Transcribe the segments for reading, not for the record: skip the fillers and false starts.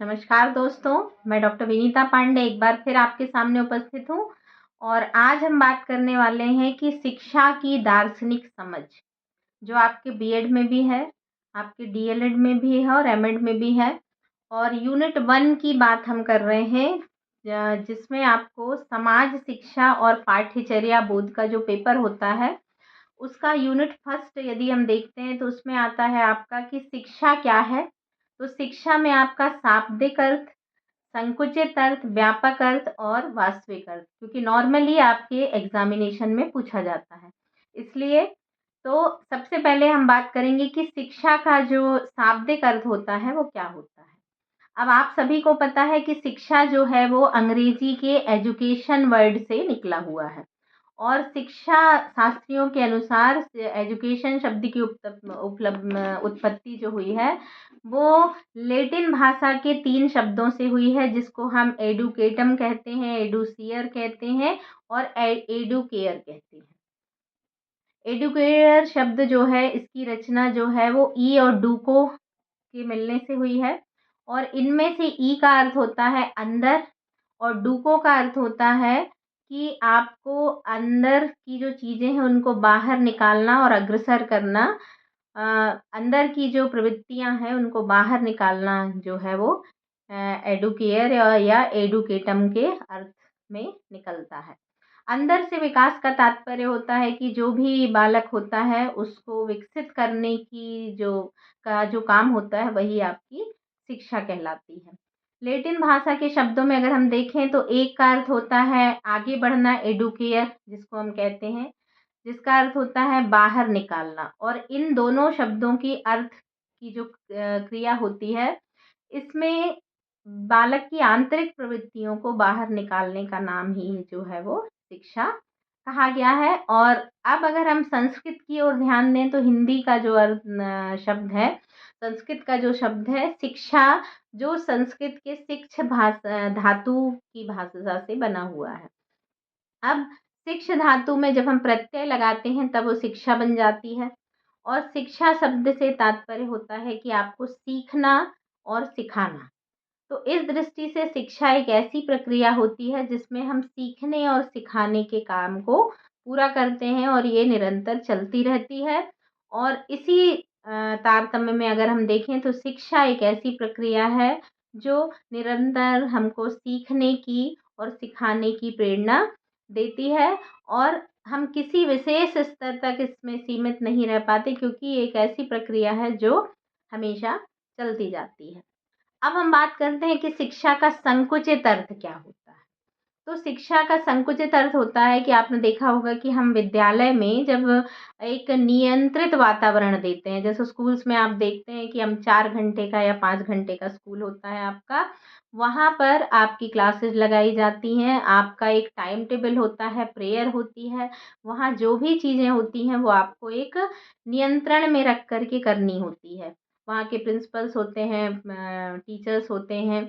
नमस्कार दोस्तों, मैं डॉक्टर विनीता पांडे एक बार फिर आपके सामने उपस्थित हूँ। और आज हम बात करने वाले हैं कि शिक्षा की दार्शनिक समझ, जो आपके बीएड में भी है, आपके डीएलएड में भी है और एमएड में भी है। और यूनिट 1 की बात हम कर रहे हैं, जिसमें आपको समाज शिक्षा और पाठ्यचर्या बोध का जो पेपर होता है, उसका यूनिट फर्स्ट यदि हम देखते हैं तो उसमें आता है आपका कि शिक्षा क्या है। तो शिक्षा में आपका शाब्दिक अर्थ, संकुचित अर्थ, व्यापक अर्थ और वास्तविक अर्थ, क्योंकि नॉर्मली आपके एग्जामिनेशन में पूछा जाता है, इसलिए तो सबसे पहले हम बात करेंगे कि शिक्षा का जो शाब्दिक अर्थ होता है वो क्या होता है। अब आप सभी को पता है कि शिक्षा जो है वो अंग्रेजी के एजुकेशन वर्ड से निकला हुआ है। और शिक्षा शास्त्रियों के अनुसार एजुकेशन शब्द की उत्पत्ति जो हुई है वो लैटिन भाषा के 3 शब्दों से हुई है, जिसको हम एडुकेटम कहते हैं, एडुसियर कहते हैं और एडुकेयर कहते हैं। एडुकेयर शब्द जो है, इसकी रचना जो है वो ई और डूको के मिलने से हुई है। और इनमें से ई का अर्थ होता है अंदर और डूको का अर्थ होता है कि आपको अंदर की जो चीज़ें हैं उनको बाहर निकालना और अग्रसर करना। अ, अंदर की जो प्रवृत्तियां हैं उनको बाहर निकालना जो है वो एडुकेयर या एडुकेटम के अर्थ में निकलता है। अंदर से विकास का तात्पर्य होता है कि जो भी बालक होता है उसको विकसित करने की जो काम होता है वही आपकी शिक्षा कहलाती है। लैटिन भाषा के शब्दों में अगर हम देखें तो एक का अर्थ होता है आगे बढ़ना, एडुकेयर जिसको हम कहते हैं, जिसका अर्थ होता है बाहर निकालना। और इन दोनों शब्दों की अर्थ की जो क्रिया होती है, इसमें बालक की आंतरिक प्रवृत्तियों को बाहर निकालने का नाम ही जो है वो शिक्षा कहा गया है। और अब अगर हम संस्कृत की ओर ध्यान दें तो हिंदी का जो शब्द है, संस्कृत का जो शब्द है शिक्षा, जो संस्कृत के शिक्ष भाषा धातु की भाषा से बना हुआ है। अब शिक्ष धातु में जब हम प्रत्यय लगाते हैं तब वो शिक्षा बन जाती है। और शिक्षा शब्द से तात्पर्य होता है कि आपको सीखना और सिखाना। तो इस दृष्टि से शिक्षा एक ऐसी प्रक्रिया होती है जिसमें हम सीखने और सिखाने के काम को पूरा करते हैं और ये निरंतर चलती रहती है। और इसी तारतम्य में अगर हम देखें तो शिक्षा एक ऐसी प्रक्रिया है जो निरंतर हमको सीखने की और सिखाने की प्रेरणा देती है। और हम किसी विशेष स्तर तक इसमें सीमित नहीं रह पाते, क्योंकि ये एक ऐसी प्रक्रिया है जो हमेशा चलती जाती है। अब हम बात करते हैं कि शिक्षा का संकुचित अर्थ क्या होता है। तो शिक्षा का संकुचित अर्थ होता है कि आपने देखा होगा कि हम विद्यालय में जब एक नियंत्रित वातावरण देते हैं, जैसे स्कूल्स में आप देखते हैं कि हम 4 घंटे का या 5 घंटे का स्कूल होता है आपका, वहाँ पर आपकी क्लासेस लगाई जाती हैं, आपका एक टाइम टेबल होता है, प्रेयर होती है, वहाँ जो भी चीज़ें होती हैं वो आपको एक नियंत्रण में रख कर के करनी होती है। वहाँ के प्रिंसिपल्स होते हैं, टीचर्स होते हैं।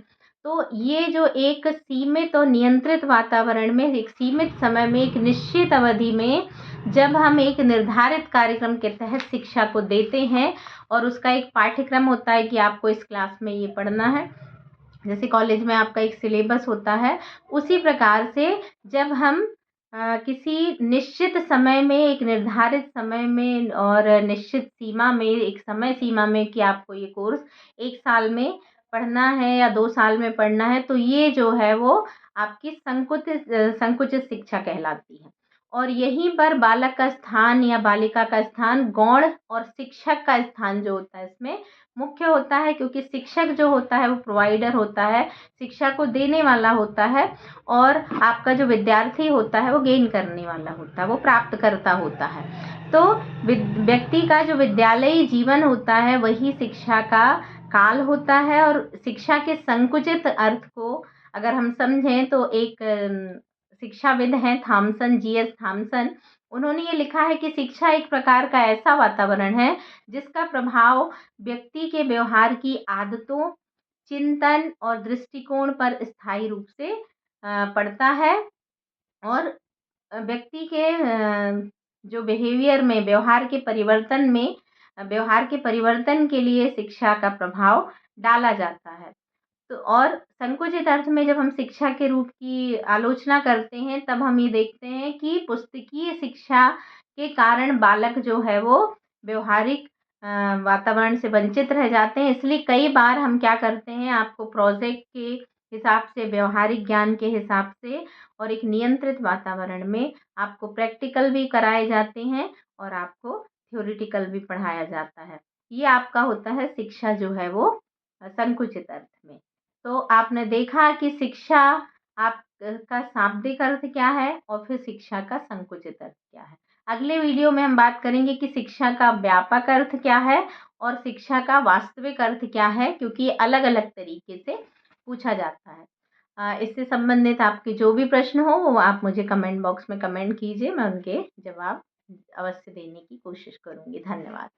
तो ये जो एक सीमित और नियंत्रित वातावरण में एक सीमित समय में एक निश्चित अवधि में जब हम एक निर्धारित कार्यक्रम के तहत शिक्षा को देते हैं और उसका एक पाठ्यक्रम होता है कि आपको इस क्लास में ये पढ़ना है, जैसे कॉलेज में आपका एक सिलेबस होता है, उसी प्रकार से जब हम किसी निश्चित समय में, एक निर्धारित समय में और निश्चित सीमा में, एक समय सीमा में कि आपको ये कोर्स 1 साल में पढ़ना है या 2 साल में पढ़ना है, तो ये जो है वो आपकी संकुचित शिक्षा कहलाती है। और यहीं पर बालक का स्थान या बालिका का स्थान गौण और शिक्षक का स्थान जो होता है इसमें मुख्य होता है, क्योंकि शिक्षक जो होता है वो प्रोवाइडर होता है, शिक्षा को देने वाला होता है। और आपका जो विद्यार्थी होता है वो गेन करने वाला होता है, वो प्राप्तकर्ता होता है। तो व्यक्ति का जो विद्यालयी जीवन होता है वही शिक्षा का काल होता है। और शिक्षा के संकुचित अर्थ को अगर हम समझें तो एक शिक्षाविद हैं थॉमसन, जीएस थॉमसन, उन्होंने ये लिखा है कि शिक्षा एक प्रकार का ऐसा वातावरण है जिसका प्रभाव व्यक्ति के व्यवहार की आदतों, चिंतन और दृष्टिकोण पर स्थायी रूप से पड़ता है। और व्यक्ति के जो बिहेवियर में, व्यवहार के परिवर्तन के लिए शिक्षा का प्रभाव डाला जाता है। तो और संकुचित अर्थ में जब हम शिक्षा के रूप की आलोचना करते हैं, तब हम ये देखते हैं कि पुस्तकीय शिक्षा के कारण बालक जो है वो व्यवहारिक वातावरण से वंचित रह जाते हैं। इसलिए कई बार हम क्या करते हैं, आपको प्रोजेक्ट के हिसाब से, व्यवहारिक ज्ञान के हिसाब से और एक नियंत्रित वातावरण में आपको प्रैक्टिकल भी कराए जाते हैं और आपको थ्योरेटिकल भी पढ़ाया जाता है। ये आपका होता है शिक्षा जो है वो संकुचित अर्थ में। तो आपने देखा कि शिक्षा आप का शाब्दिक अर्थ क्या है और फिर शिक्षा का संकुचित अर्थ क्या है। अगले वीडियो में हम बात करेंगे कि शिक्षा का व्यापक अर्थ क्या है और शिक्षा का वास्तविक अर्थ क्या है, क्योंकि ये अलग-अलग तरीके से पूछा जाता है। इससे संबंधित आपके जो भी प्रश्न हो वो आप मुझे कमेंट बॉक्स में कमेंट कीजिए, मैं उनके जवाब अवश्य देने की कोशिश करूँगी। धन्यवाद।